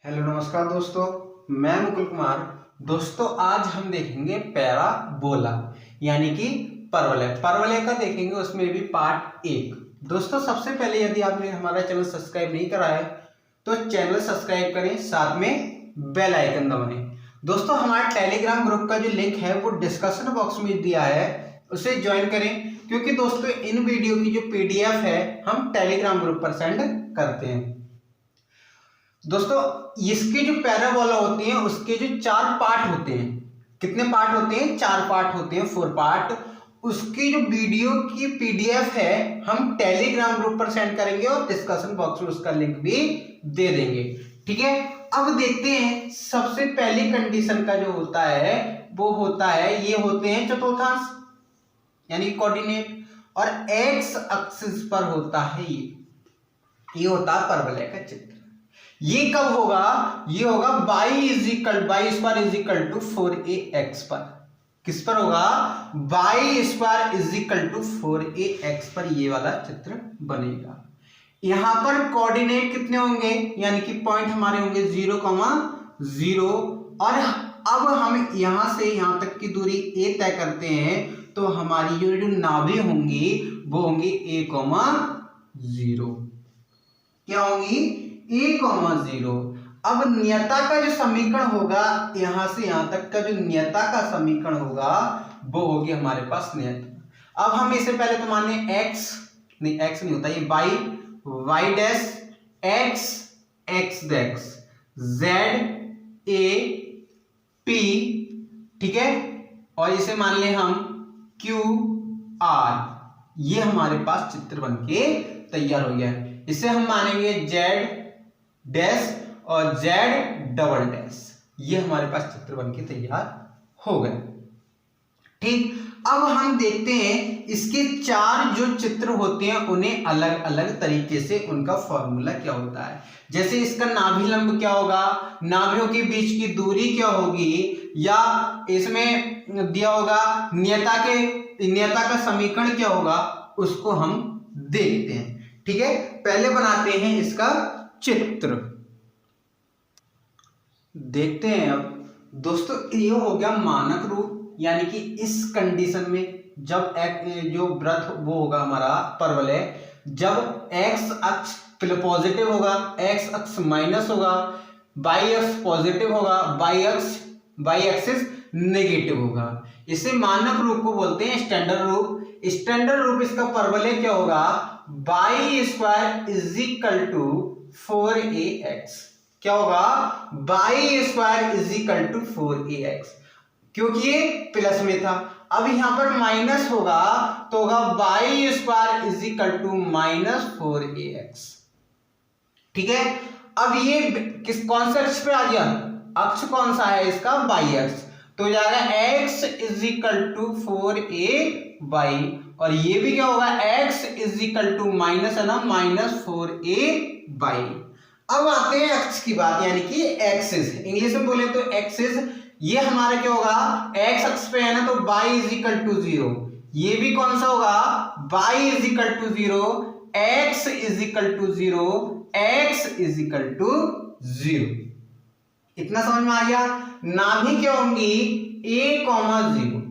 Hello नमस्कार दोस्तों, मैं मुकुल कुमार। दोस्तों आज हम देखेंगे पैराबोला यानी कि परवलय। परवलय का देखेंगे, उसमें भी पार्ट 1। दोस्तों सबसे पहले यदि आपने हमारा चैनल सब्सक्राइब नहीं करा है तो चैनल सब्सक्राइब करें, साथ में बेल आइकन दबाएं। दोस्तों हमारा टेलीग्राम ग्रुप का जो लिंक है वो डिस्कशन बॉक्स में दिया है, उसे ज्वाइन करें, क्योंकि दोस्तों इन वीडियो की जो पीडीएफ है हम टेलीग्राम ग्रुप पर सेंड करते हैं। दोस्तों इसकी जो पैराबोला होती है उसके जो 4 पार्ट होते हैं, कितने पार्ट होते हैं? 4 पार्ट होते हैं, 4 पार्ट। उसकी जो वीडियो की पीडीएफ है हम टेलीग्राम ग्रुप पर सेंड करेंगे और डिस्कशन बॉक्स में उसका लिंक भी दे देंगे, ठीक है। अब देखते हैं, सबसे पहली कंडीशन का जो होता है वो होता है, ये होते हैं चतुर्थांश यानी कोऑर्डिनेट, और एक्स एक्सिस पर होता है ये होता है परवलय का चित्र। ये कब होगा? ये होगा y square is equal to 4ax पर। किस पर होगा? y square is equal to 4ax पर ये वाला चित्र बनेगा। यहां पर कोऑर्डिनेट कितने होंगे, यानी कि पॉइंट हमारे होंगे 0,0, और अब हम यहां से यहां तक की दूरी a तय करते हैं, तो हमारी जो नाभि होंगी वो होंगी a,0। क्या होंगी? a,0। अब नियता का जो समीकरण होगा, यहां से यहां तक का जो नियता का समीकरण होगा वो होगी हमारे पास नियता। अब हम इसे पहले तो मान लें x नहीं होता, ये y dash x x dash z a p, ठीक है, और इसे मान लें हम q r। ये हमारे पास चित्र बनके तैयार हो गया है। इसे हम मानेंगे z डैश और z डबल डैश। ये हमारे पास चित्र बनके तैयार हो गए, ठीक। अब हम देखते हैं इसके 4 जो चित्र होते हैं उन्हें अलग अलग तरीके से उनका फॉर्मूला क्या होता है। जैसे इसका नाभि लंब क्या होगा, नाभियों के बीच की दूरी क्या होगी, या इसमें दिया होगा नियता का समीकरण क्या होगा, उसको हम देखते हैं, ठीक है। पहले बनाते हैं इसका चित्र, देखते हैं। अब दोस्तों ये हो गया मानक रूप, यानी कि इस कंडीशन में जब जो वृत्त वो होगा हमारा परवलय, जब x अक्ष पॉजिटिव होगा, x अक्ष माइनस होगा, y अक्ष पॉजिटिव होगा, y एक्सिस नेगेटिव होगा। इसे मानक रूप को बोलते हैं स्टैंडर्ड रूप। स्टैंडर्ड रूप इसका परवलय क्या होगा? y square is equal to 4ax। क्या होगा? y square is equal to 4ax, क्योंकि ये प्लस में था। अब यहां पर माइनस होगा तो होगा y square is equal to -4ax, ठीक है। अब ये कौन से अक्ष पे आ गया? अक्ष कौन सा है इसका? y अक्ष, तो जाएगा x is equal to 4ay, और ये भी क्या होगा? x is equal to minus है ना, -4ay। अब आते हैं अक्ष की बात, यानी कि एक्सिस, इंग्लिश में बोले तो एक्सिस। ये हमारा क्या होगा? x अक्ष पे है ना, तो y इज इक्वल टू 0। ये भी कौन सा होगा? y is equal to 0, x is equal to 0, x is equal to 0। इतना समझ में आ गया। नाभि क्या होंगी? a,0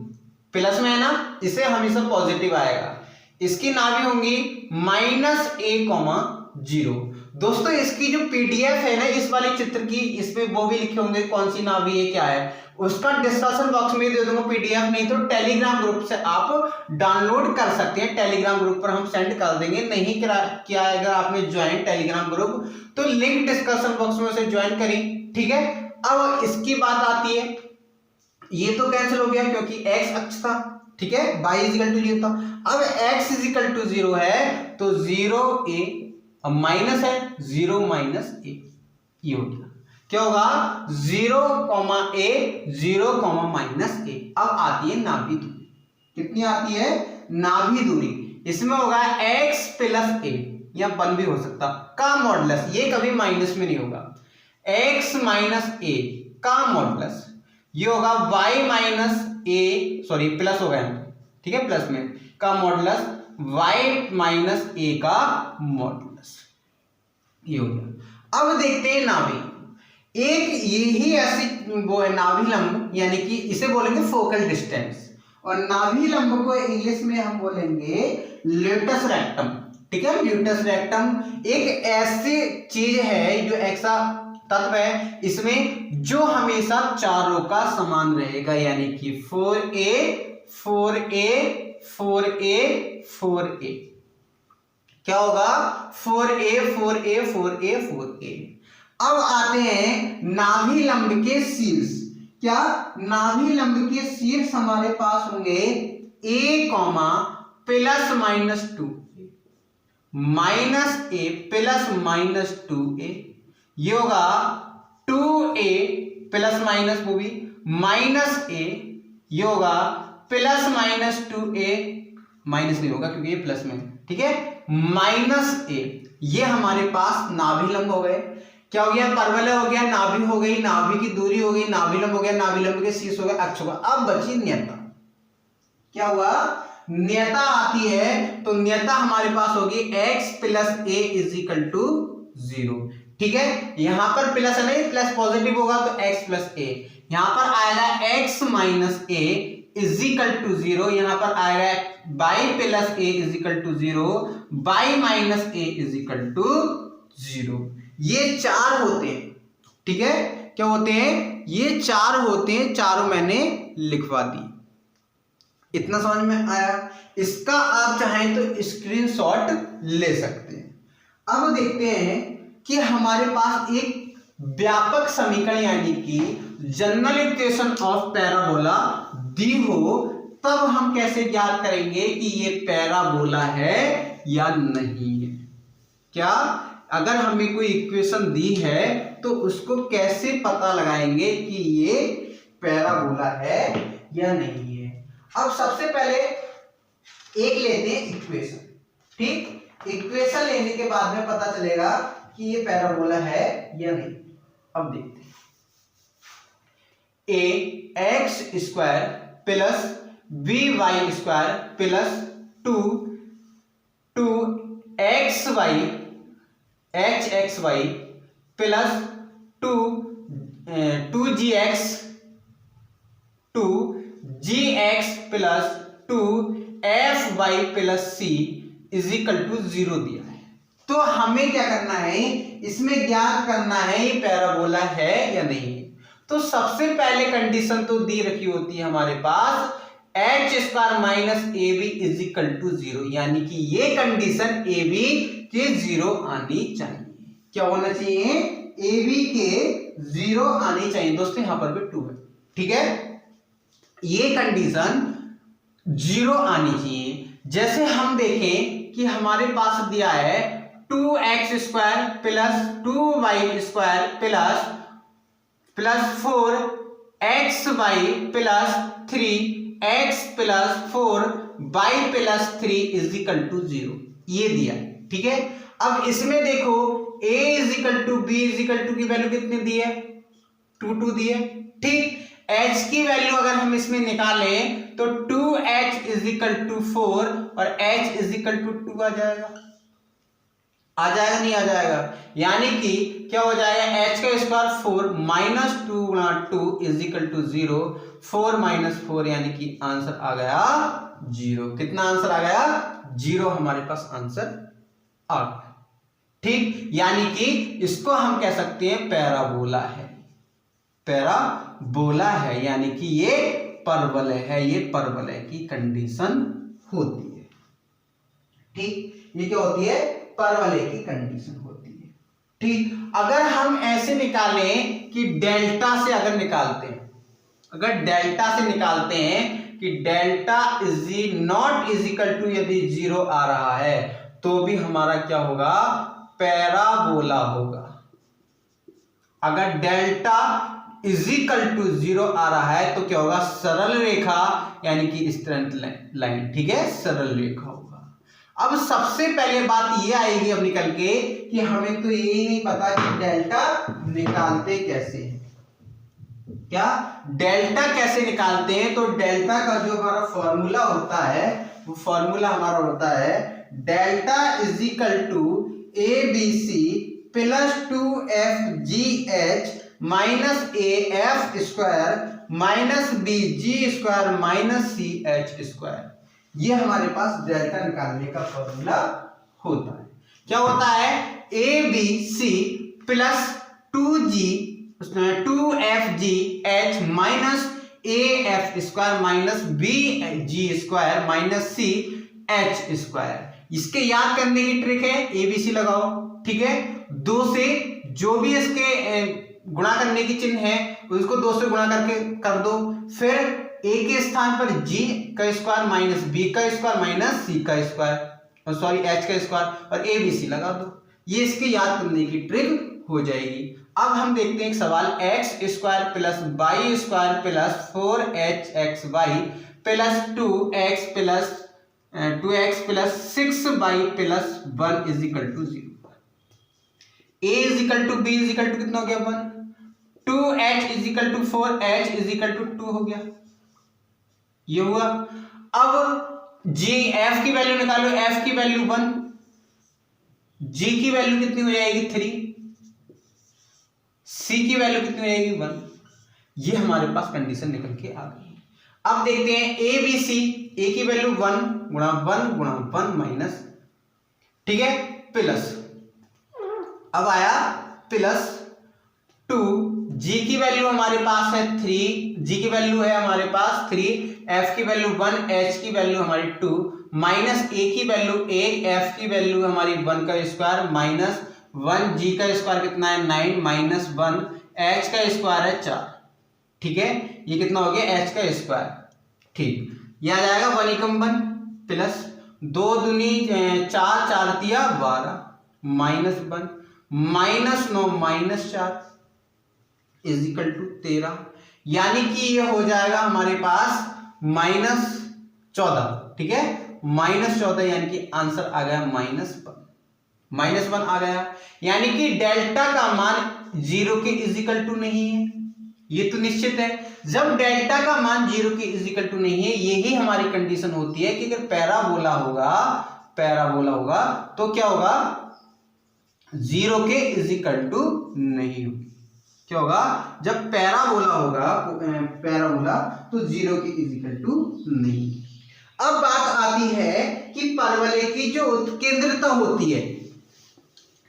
प्लस में है ना, इसे हमेशा पॉजिटिव आएगा। इसकी नाभि होंगी -a,0। दोस्तों इसकी जो पीडीएफ है ना इस वाले चित्र की, इसमें वो भी लिखे होंगे कौन सी नाभि है क्या है, उसका डिस्क्रिप्शन बॉक्स में दे दूंगा पीडीएफ, नहीं तो टेलीग्राम ग्रुप से आप डाउनलोड कर सकते हैं। टेलीग्राम ग्रुप पर हम सेंड कर देंगे। नहीं किया अगर आपने ज्वाइन टेलीग्राम ग्रुप, तो लिंक डिस्क्रिप्शन बॉक्स में उसे ज्वाइन करें, ठीक है। अब इसकी बात आती है, ये तो कैंसिल हो गया क्योंकि एक्स अक्ष था, ठीक है, y इज इक्वल टू 0 था। अब x इज इक्वल टू 0 है तो 0a, अब माइनस है 0 माइनस a, ये हो गया। क्या होगा? 0,a 0, minus a। अब आती है नाभि दूरी। कितनी आती है? नाभि दूरी इसमें होगा x प्लस a, या 1 भी हो सकता का मॉडुलस, ये कभी माइनस में नहीं होगा। x माइनस a का मॉडुलस, ये होगा y minus a, sorry plus हो गया, ठीक है, प्लस में का मॉडुलस y माइनस a का मॉडुलस, ये हो गया। अब देखते हैं नाभि। एक यही ऐसी वो है नाभिलंब, यानी कि इसे बोलेंगे फोकल डिस्टेंस, और नाभिलंब को इंग्लिश में हम बोलेंगे लेटस रेक्टम। ठीक है, लेटस रेक्टम एक ऐसी चीज है जो ऐसा तत्व है इसमें जो हमेशा चारों का समान रहेगा, यानी कि 4a 4a 4a 4a क्या होगा 4a 4a 4a 4a। अब आते हैं नाभिलंब के शीर्ष। क्या नाभिलंब के शीर्ष हमारे पास होंगे a plus minus 2 minus a plus minus 2a, ये होगा 2a प्लस माइनस वो भी माइनस a, ये होगा प्लस माइनस 2a, माइनस नहीं होगा क्योंकि ये प्लस में, ठीक है, माइनस a। ये हमारे पास नाभिलंब हो गए। क्या हो गया, परवलय हो गया, नाभि हो गई, नाभि की दूरी हो गई, नाभिलंब हो गया, नाभिलंब के शीर्ष हो गया, अक्ष होगा। अब बची न्यता। क्या हुआ, न्यता आती है, तो न्यता हमारे पास होगी x plus a is equal to 0। ठीक है, यहां पर प्लस है नहीं, प्लस पॉजिटिव होगा तो x प्लस a, यहां पर आएगा x minus a is equal to 0, यहां पर आएगा y plus a is equal to 0, y minus a is equal to 0। ये चार होते हैं। ठीक है, क्या होते हैं, ये चार होते हैं, चारों मैंने लिखवा दी। इतना समझ में आया। इसका आप चाहें तो स्क्रीनशॉट ले सकते हैं। अब देखते हैं कि हमारे पास एक व्यापक समीकरण यानी कि जनरल इक्वेशन ऑफ पैराबोला दी हो, तब हम कैसे ज्ञात करेंगे कि ये पैराबोला है या नहीं है। क्या, अगर हमें कोई इक्वेशन दी है तो उसको कैसे पता लगाएंगे कि ये पैराबोला है या नहीं है। अब सबसे पहले एक लेते हैं इक्वेशन। ठीक, इक्वेशन लेने के बाद में पता चलेगा कि ये पैराबोला है या नहीं। अब देखते हैं, a x square plus b y square plus 2 x y h x y plus 2 g x plus 2 f y plus c is equal to 0 दिया है। तो हमें क्या करना है, इसमें ज्ञात करना है ये पैराबोला है या नहीं। तो सबसे पहले कंडीशन तो दी रखी होती है हमारे पास h square minus a b is equal to 0, यानी कि ये कंडीशन ए बी के 0 आनी चाहिए। क्या होना चाहिए, ए बी के 0 आनी चाहिए। दोस्तों यहां पर भी 2 है। ठीक है, ये कंडीशन 0 आनी चाहिए। जैसे हम देखें कि हमारे पास दिया है 2x square plus 2y square plus 4xy plus 3x plus 4y plus 3 is equal to 0, ये दिया। ठीक है, अब इसमें देखो a is equal to b is equal to की वैल्यू कितनी दी है, 2 दी है। ठीक, h की वैल्यू अगर हम इसमें निकालें तो 2h इज इक्वल टू 4 और h इज इक्वल टू 2 आ जाएगा नहीं आ जाएगा, यानी कि क्या हो जाएगा, h का स्क्वायर 4 माइनस 2 गुणा 2 इज इक्वल टू 0, 4 माइनस 4 यानी कि आंसर आ गया 0। कितना आंसर आ गया, 0 हमारे पास आंसर आ गया। ठीक, यानी कि इसको हम कह सकते हैं पैराबोला है, पैराबोला है, यानी कि ये परवलय है, ये परवलय की कंडीशन होती है। ठीक, ये क्या होती है, परवलय की कंडीशन होती है। ठीक, अगर हम ऐसे निकालें कि डेल्टा से अगर निकालते हैं, अगर डेल्टा से निकालते हैं कि delta is not is equal to यदि 0 आ रहा है तो भी हमारा क्या होगा, पैराबोला होगा। अगर डेल्टा इज इक्वल टू 0 आ रहा है तो क्या होगा, सरल रेखा, यानी कि स्ट्रेट लाइन। ठीक है, सरल रेखा होगा। अब सबसे पहले बात ये आएगी अब निकल के कि हमें तो यही नहीं पता कि डेल्टा निकालते कैसे हैं। क्या, डेल्टा कैसे निकालते हैं, तो डेल्टा का जो हमारा फॉर्मूला होता है वो फॉर्मूला हमारा होता है delta is equal to a b c plus 2 f g h minus a f square minus b g square minus c h square. ये हमारे पास डेल्टा निकालने का फॉर्मूला होता है। क्या होता है? A b c plus 2g 2fg h minus a f square minus b g square minus c h square. इसके याद करने की ट्रिक है, एबीसी लगाओ, ठीक है। 2 से जो भी इसके गुणा करने की चिन्ह है उसको 2 से गुणा करके कर दो, फिर ए के स्थान पर जी का स्क्वायर माइनस बी का स्क्वायर माइनस सी का स्क्वायर, सॉरी एच का स्क्वायर, और ए बी सी लगा दो। ये इसके याद करने की ट्रिक हो जाएगी। अब हम देखते हैं एक सवाल, x square plus y square plus 4hxy plus 2x plus 6y plus 1 is equal to 0। a is equal to b is equal to कितना हो गया 1, 2h is equal to 4h is equal to 2 हो गया, ये हुआ। अब g f की value निकालो, f की वैल्यू 1, g की वैल्यू कितनी हो जाएगी 3, c की वैल्यू कितनी हो जाएगी 1। ये हमारे पास कंडीशन निकल के आ गई। अब देखते हैं ए बी सी, ए की वैल्यू 1 गुणा 1 माइनस, ठीक है, प्लस, अब आया प्लस 2, जी की वैल्यू हमारे पास है 3, जी की वैल्यू है हमारे पास 3, एफ की वैल्यू 1, एच की वैल्यू हमारी 2, माइनस ए की वैल्यू 1, एफ की वैल्यू हमारी 1 का स्क्वायर माइनस 1, जी का स्क्वायर कितना है 9 माइनस 1, एच का स्क्वायर है 4, ठीक है। ये कितना हो गया एच का स्क्वायर, ठीक। यह आ जाएगा 1 एकम 1 प्लस 2 दूनी 4, 4 दिया 12 minus 1 minus 9 minus 4 is equal to 13, यानी कि ये हो जाएगा हमारे पास माइनस 14, ठीक है, माइनस 14, यानी कि आंसर आ गया माइनस 1 आ गया। यानी कि डेल्टा का मान 0 के इज इक्वल टू नहीं है, ये तो निश्चित है। जब डेल्टा का मान 0 के इज इक्वल टू नहीं है, यही हमारी कंडीशन होती है कि अगर पैराबोला होगा तो क्या होगा 0 के इज इक्वल टू नहीं होगी। क्या होगा जब पैराबोला होगा तो 0 के इज इक्वल टू नहीं। अब बात आती है कि परवलय की जो उत्केंद्रता होती है,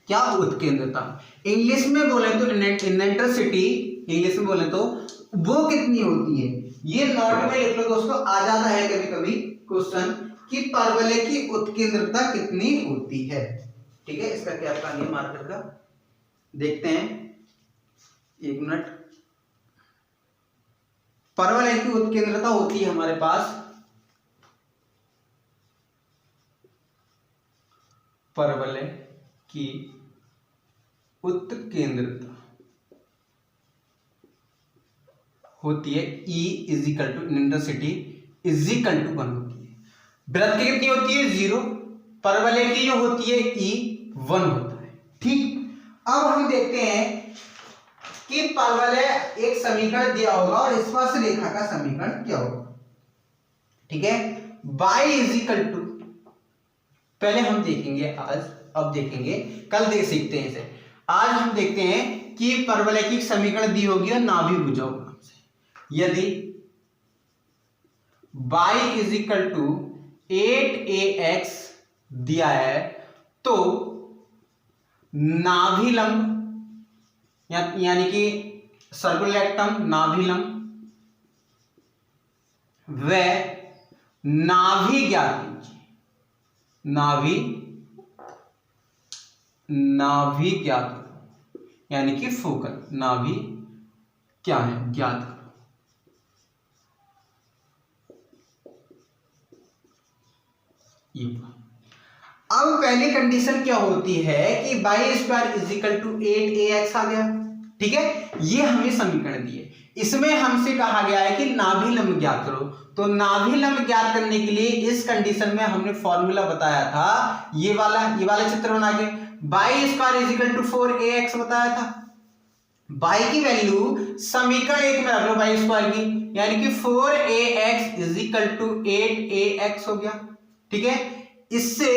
क्या उत्केंद्रता, इंग्लिश में बोले तो इनेंट्रोसिटी, इंग्लिश में बोले तो वो कितनी होती है। ये नोट में लिख लो दोस्तों, आ जाता है कभी कभी क्वेश्चन कि परवलय की उत्केंद्रता कितनी होती है, ठीक है। इसका क्या प्लान है मार्कर का, देखते हैं, एक मिनट। परवलय की उत्केंद्रता होती है हमारे पास, परवलय की उत्केंद्रता होती है E is equal to eccentricity is equal to 1 होती है। वृत्त की कितनी होती है 0, परवलय की जो होती है E 1 होता है, ठीक। अब हम देखते हैं कि परवलय एक समीकरण दिया होगा और स्पर्श रेखा का समीकरण क्या होगा, ठीक है। y इज इक्वल टू, पहले हम देखेंगे आज, अब देखेंगे कल देख सीखते हैं इसे। आज हम देखते हैं कि परवलय की समीकरण दी होगी और नाभिभुज होगा। यदि y is equal to 8ax दिया है तो नाभिलंब यानी कि सर्कुलेक्टम नाभिलंब व नाभि ज्ञात कीजिए, नाभि ज्ञात करो, यानी कि फोकल नाभि क्या है ज्ञात करो। ये अब पहली कंडीशन क्या होती है कि y square is equal to 8ax आ गया, ठीक है। ये हमें समीकरण दिए, इसमें हमसे कहा गया है कि नाभिलंब ज्ञात करो। तो नाभिलंब ज्ञात करने के लिए इस कंडीशन में हमने फॉर्मूला बताया था, ये वाला चित्र बना के, y square is equal to 4ax बताया था। y की वैल्यू समीकरण 1 में रख लो y स्क्वायर की, यानी कि 4ax is equal to 8ax हो गया, ठीक है। इससे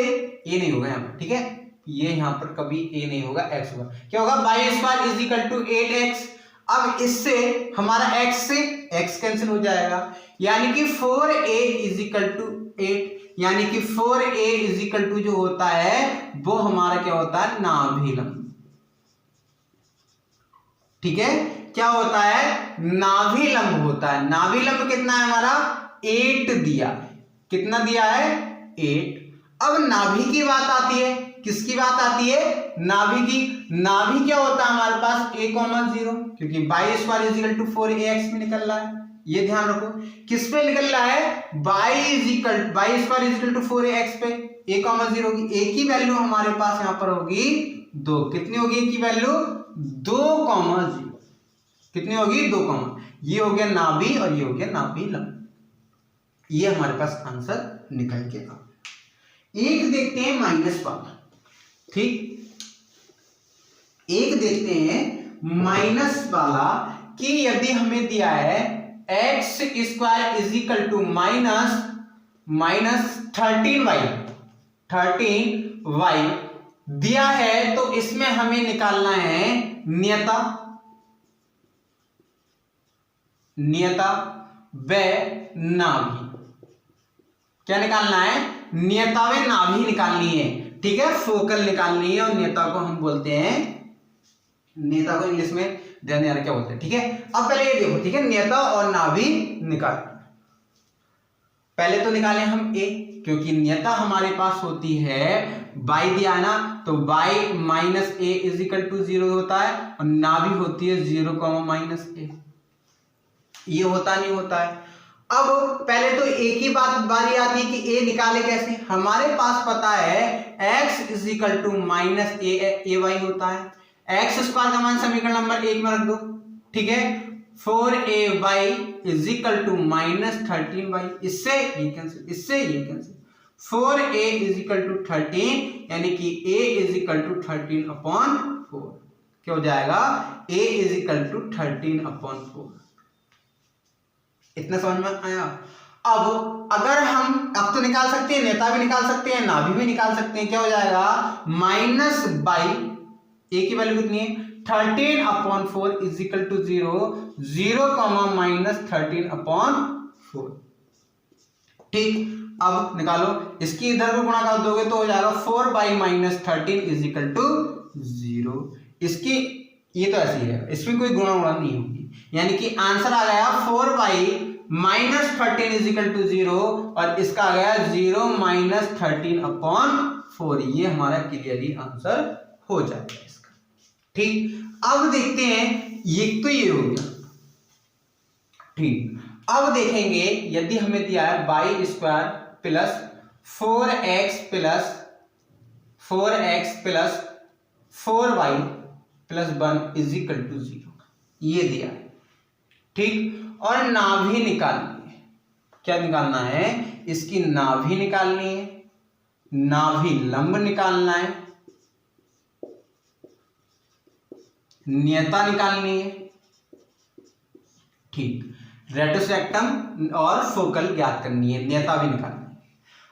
ये नहीं होगा यहाँ पर, ठीक है, ये यहां पर कभी a नहीं होगा, x होगा। क्या होगा y square is equal to 8x। अब इससे हमारा x से x कैंसिल हो जाएगा, यानी कि 4a इज इक्वल टू 8, यानी कि 4a इज इक्वल टू जो होता है वो हमारा क्या होता है, नाभिलंब। ठीक है, क्या होता है, नाभिलंब होता है। नाभिलंब कितना है हमारा, 8 दिया है। कितना दिया है, 8। अब नाभि की बात आती है, किसकी बात आती है, नाभि की। नाभि क्या होता है हमारे पास, a,0, क्योंकि y square is equal to 4ax में निकल रहा है, ये ध्यान रखो। किस पे निकल रहा है, y square is equal to 4ax पे, a,0 होगी। a की वैल्यू हमारे पास यहां पर होगी 2। कितनी होगी a की वैल्यू, 2,0। कितनी होगी, 2, ये हो गया नाभि और ये हो गया नाभिलंब। ये हमारे पास आंसर निकल के आ। एक देखते हैं माइनस वाला। ठीक, एक देखते हैं माइनस वाला कि यदि हमें दिया है x square is equal to minus 13y दिया है, तो इसमें हमें निकालना है नियता व नाभि। क्या निकालना है, नियता व नाभि निकालनी है। ठीक है, फोकल निकालनी है और नियता को हम बोलते हैं, नियता को इंग्लिश में ध्यान देना क्या बोलते हैं। ठीक है, अब पहले ये देखो, ठीक है, नियता और नाभि निकाल। पहले तो निकालें हम a, क्योंकि नियता हमारे पास होती है y दिया है ना, तो y minus a is equal to 0 होता है और नाभि होती है 0, माइनस a। ये होता नहीं होता है। अब पहले तो a की बारी आती है कि a निकाले कैसे। हमारे पास पता है x is equal to minus a y होता है। एक्स स्क्वायर का मान समीकरण नंबर 1 में रख दो। ठीक है, 4ay is equal to minus 13y, इससे ये कैंसिल, इससे ये cancel. 4a is equal to 13, यानी कि a इज इक्वल टू 13/4। क्या हो जाएगा, a इज इक्वल टू 13/4। इतना समझ में आया। अब अगर हम अब तो निकाल सकते हैं, नेता भी निकाल सकते हैं, नाभि भी निकाल सकते हैं। क्या हो जाएगा, माइनस बाई a की वैल्यू कितनी है, 13/4 इज इक्वल टू 0, माइनस 13/4। ठीक, अब निकालो, इसकी इधर को गुणा कर दोगे तो हो जाएगा 4/-13 इज इक्वल टू 0। इसकी ये तो ऐसी है, इसमें कोई गुणा नहीं होगी, यानी कि आंसर आ गया 4/-13 इज इक्वल टू 0 और इसका आ गया 0-13/4। ये हमारा क्लियरली आंसर हो जाएगा इसका। ठीक, अब देखते हैं, ये तो ये हो गया। ठीक, अब देखेंगे यदि हमें दिया है y square plus 4x plus 4y plus 1 is equal to 0, ये दिया है। ठीक, और नाभि निकालनी है। क्या निकालना है, इसकी नाभि निकालनी है, नाभि लंब निकालना है, नियता निकालनी है। ठीक, रेट्रोसेक्टम और फोकल ज्ञात करनी है, नियता भी निकालनी है।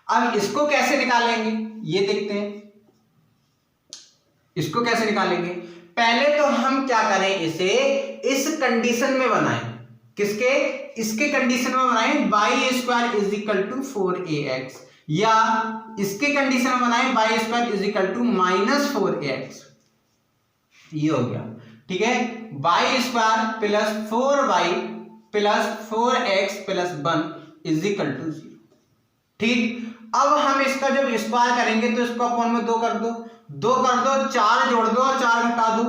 अब इसको कैसे निकालेंगे ये देखते हैं। इसको कैसे निकालेंगे, पहले तो हम क्या करें, इसे इस कंडीशन में बनाएं। किसके, इसके कंडीशन में बनाएं, y square is equal to 4ax, या इसके कंडीशन में बनाएं y square is equal to minus 4ax। ये हो गया। ठीक है, y square plus 4y plus 4x plus 1 is equal to 0। ठीक, अब हम इसका जब स्क्वायर करेंगे तो इसको अपॉन में 2 कर दो, 2 कर दो, 4 जोड़ दो और 4 घटा दो।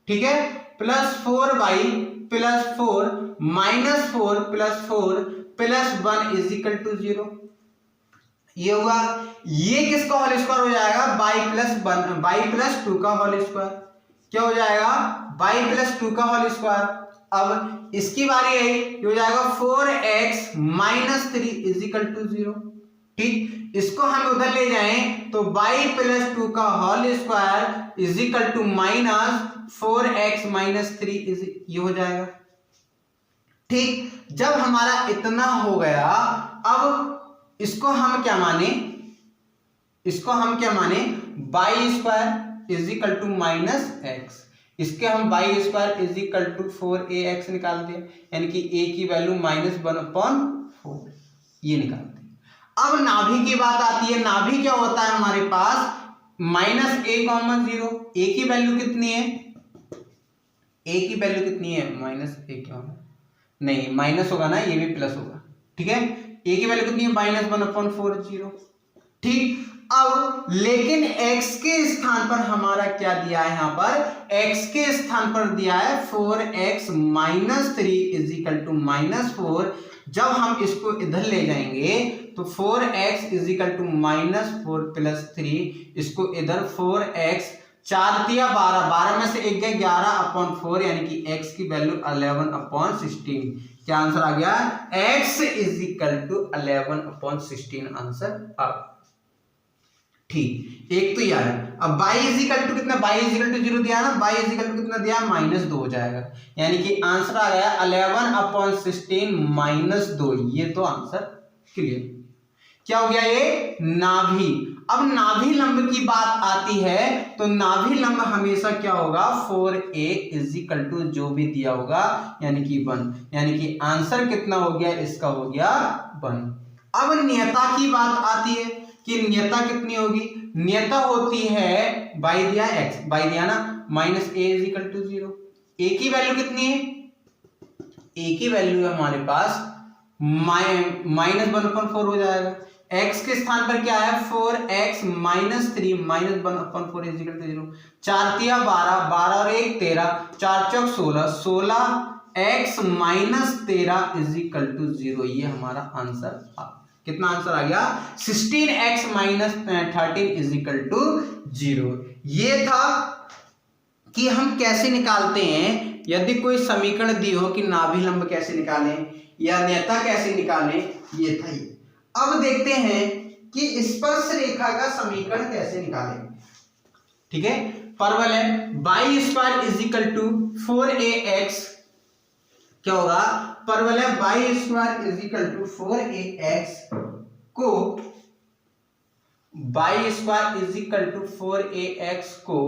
ठीक है, plus 4y plus 4 minus 4 plus 4 plus 1 is equal to 0। ये हुआ। ये किसका होल स्क्वायर हो जाएगा, y प्लस 2 का होल स्क्वायर। क्या हो जाएगा, y प्लस 2 का होल स्क्वायर। अब इसकी बारी है, ये हो जाएगा 4x minus 3 is equal to 0। ठीक, इसको हम उधर ले जाएं तो y प्लस 2 का whole square is equal to minus 4x minus 3 ये हो जाएगा। ठीक, जब हमारा इतना हो गया, अब इसको हम क्या माने, इसको हम क्या माने, y square is equal to minus x, इसके हम y square is equal to 4ax निकाल दें, यानी कि a की वैल्यू -1/4 ये निकालते हैं। अब नाभि की बात आती है। नाभि क्या होता है हमारे पास -a,0। a की वैल्यू कितनी है? a की वैल्यू कितनी है? -a क्या होगा, नहीं माइनस होगा ना, ये भी प्लस होगा, ठीक है। a की वैल्यू कितनी है? -1/4। ठीक। अब लेकिन x के स्थान पर हमारा क्या दिया है? यहाँ पर x के स्थान पर दिया है 4x - 3 = -4। जब हम इसको इधर ले जाएंगे तो 4x = -4 + 3, इसको इधर 4x 4 × 12, 12 में से 1 गया 11/4, यानी कि x की वैल्यू 11/16। क्या आंसर आ गया? x = 11/16 आंसर आ। ठीक, एक तो यार अब y = कितना? y = 0 दिया ना, y = कितना दिया? -2 हो जाएगा, यानी कि आंसर आ गया 11/16 - 2। ये तो आंसर क्लियर। क्या हो गया ये? नाभि। अब नाभि लंब की बात आती है तो नाभि लंब हमेशा क्या होगा? 4a = जो भी दिया होगा यानी कि 1, यानी कि आंसर कितना हो गया? इसका हो गया 1। अब नियता की बात आती है कि नियता कितनी होगी? नियता होती है y दिया x, y दिया ना, -a = 0। a की वैल्यू कितनी है? a की वैल्यू है हमारे पास -1/4 हो जाएगा। x के स्थान पर क्या है? 4x - 3 -1/4 = 0। 4 × 12, 12 और 1 13, 4 × 16, 16x - 13 = 0। ये हमारा आंसर आ। कितना आंसर आ गया? 16x - 13 = 0। ये था कि हम कैसे निकालते हैं, यदि कोई समीकरण दी हो कि नाभि लंब कैसे निकालें या नेता कैसे निकालें, ये था ये। अब देखते हैं कि स्पर्श रेखा का समीकरण कैसे निकालें। ठीक है, परवल है y² = 4ax। क्या होगा? परवल है y² = 4ax को y² = 4ax को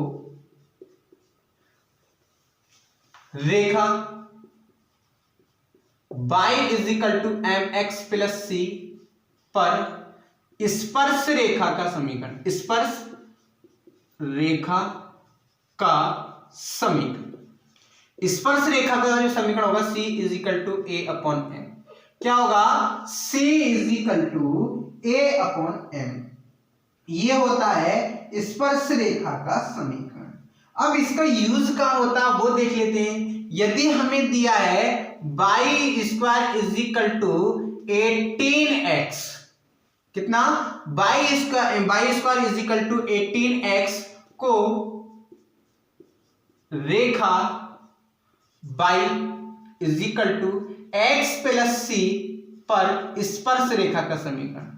रेखा y = mx + c पर स्पर्श रेखा का समीकरण, स्पर्श रेखा का समीकरण, स्पर्श रेखा का जो समीकरण होगा c = a/m। क्या होगा? c = a/m। ये होता है स्पर्श रेखा का समीकरण। अब इसका यूज कहां होता है वो देख लेते हैं। यदि हमें दिया है y² = 18x, कितना? y² = 18x को रेखा y = x + c पर स्पर्श रेखा का समीकरण,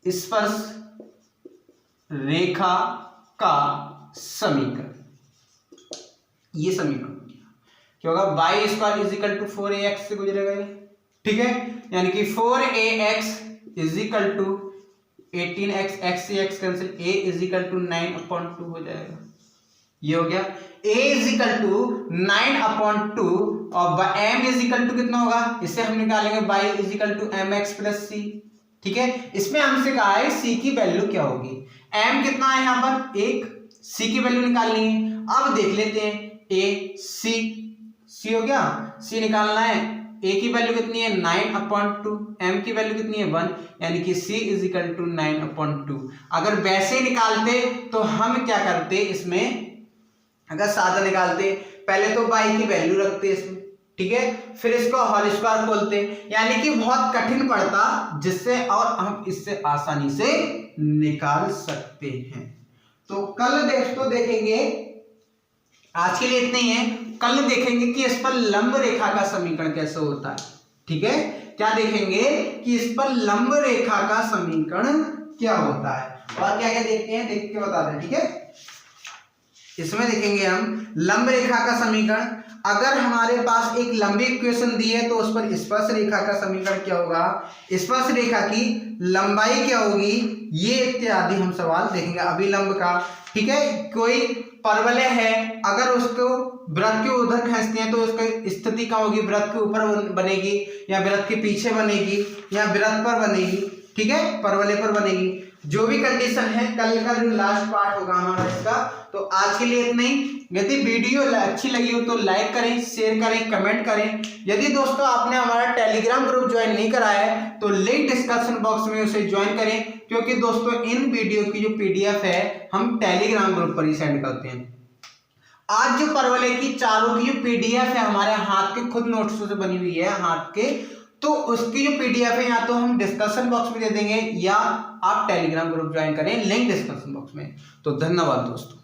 स्पर्श रेखा का समीकरण, ये समीकरण क्या होगा? y² = 4ax से गुजरेगा ये, ठीक है, यानी कि 4ax = 18x, x से x कैंसिल, a = 9/2 हो जाएगा। ये हो गया a = 9/2 और m कितना होगा? इससे हम निकालेंगे y = mx + c। ठीक है, इसमें हमसे कहा है c की वैल्यू क्या होगी। m कितना है यहाँ पर? 1, c की वैल्यू निकालनी है। अब देख लेते हैं a c हो गया, c निकालना है। a की वैल्यू कितनी है? 9/2, m की वैल्यू कितनी है? 1, यानी कि c = 9/2। अगर वैसे निकालते तो हम क्या करते? इसमें अगर सादा निकालते, पहले तो y की वैल्यू रखते इसमें, ठीक है, फिर इसको होल स्क्वायर खोलते, यानी कि बहुत कठिन पड़ता, जिससे और हम इससे आसानी से निकाल सकते हैं। तो कल दोस्तों देखेंगे, आज के लिए इतना ही है। कल देखेंगे कि इस पर लंब रेखा का समीकरण कैसे होता है। ठीक है, क्या देखेंगे कि इस पर लंब रेखा का समीकरण क्या होता है और क्या क्या देखते हैं, देख के बताते हैं। ठीक है, इसमें देखेंगे हम लंब रेखा का समीकरण। अगर हमारे पास एक लंबी इक्वेशन दी है तो उस पर स्पर्श रेखा का समीकरण क्या होगा, स्पर्श रेखा की लंबाई क्या होगी, ये इत्यादि हम सवाल देखेंगे अभिलंब का। ठीक है, कोई परवलय है, अगर उसको वृत्त के उधर खींचते हैं तो उसकी स्थिति क्या होगी, वृत्त के ऊपर बनेगी या वृत्त के पीछे बनेगी या वृत्त पर बनेगी, ठीक है, परवलय पर बनेगी। जो भी कंडीशन है, कल का जो लास्ट पार्ट होगा हमारा इसका। तो आज के लिए इतना ही। यदि वीडियो अच्छी लगी हो तो लाइक करें, शेयर करें, कमेंट करें। यदि दोस्तों आपने हमारा टेलीग्राम ग्रुप ज्वाइन नहीं कराया है तो लिंक डिस्क्रिप्शन बॉक्स में उसे ज्वाइन करें, क्योंकि दोस्तों इन वीडियो की जो पीडीएफ है हम टेलीग्राम ग्रुप पर ही सेंड करते हैं। आज जो परवलय की चारों की जो पीडीएफ है हमारे हाथ के खुद नोट्सों से बनी हुई है हाथ के, तो उसकी जो पीडीएफ है या तो हम डिस्कशन बॉक्स में दे देंगे या आप टेलीग्राम ग्रुप ज्वाइन करें, लिंक डिस्क्रिप्शन बॉक्स में। तो धन्यवाद दोस्तों।